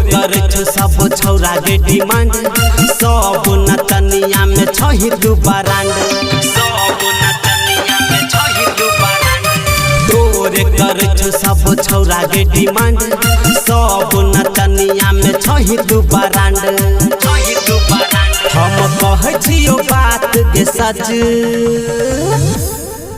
तोरे करे छो सब छौरा के डिमांड सब नचनिया में छही दू बरांड सब नचनिया में छही दू बरांड तोरे करे छो सब छौरा के डिमांड सब नचनिया में छही दू बरांड छही दू बरांड हम कहै छियो बात के सच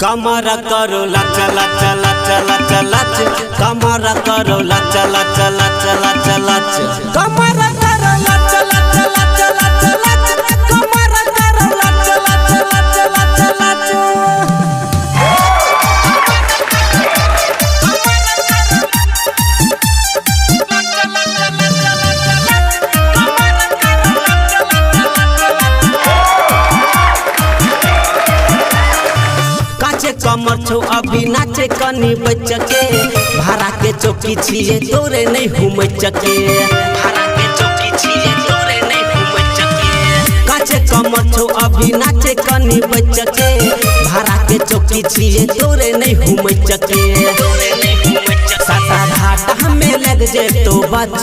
कमर करो लच लच लच लच लच कमर करो लच लच लच लच लच कमर करो लच लच लच लच लच कमर करो लच लच लच लच लच कमर छो अभी नाचे कनी बच्च के भाड़ा के चौकी छिए तोरे नहीं घूमै चके भाड़ा के चौकी छिए तोरे नहीं घूमै चके काचे कमर छो अभी नाचे कनी बच्च के भाड़ा के चौकी छिए तोरे नहीं घूमै चके तोरे नहीं घूमै चके साता घाट हमें लग जे तो बच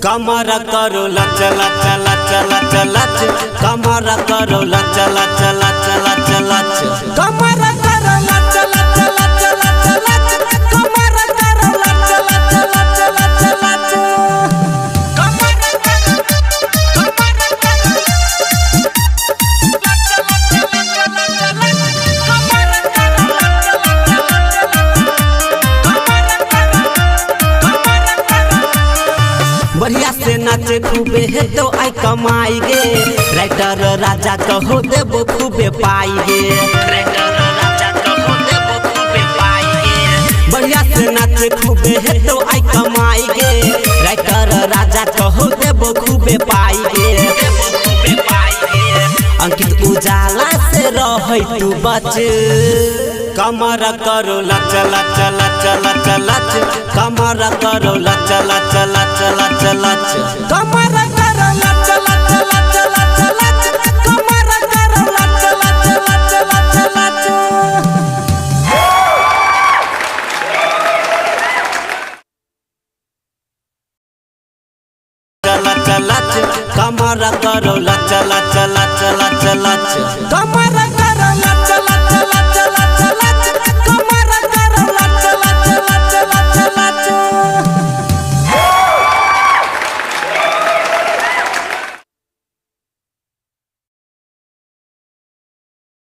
कमर करो लच लच लच लच लच कमर करो लच लच लच लच लच कमर करो लच लच लच लच लच कमर करो लच लच लच लच लच कमर करो बढ़िया से नाचे खूबे है तो आई कमाई गे राइटर राजा कहो देबो खूबे पाई गे राइटर राजा कहो देबो खूबे पाई गे बढ़िया से नाचे खूबे है तो आई कमाई गे राइटर राजा कहो देबो खूबे पाई गे देबो खूबे पाई गे अंकित उजाला से रहै तू बच कमर करो लच लच लच लच लच कमर करो लच लच लच लच लच कमर करो लच लच लच लच लच कमर करो लच लच लच लच लच लच कमर करो लच लच लच लच लच कमर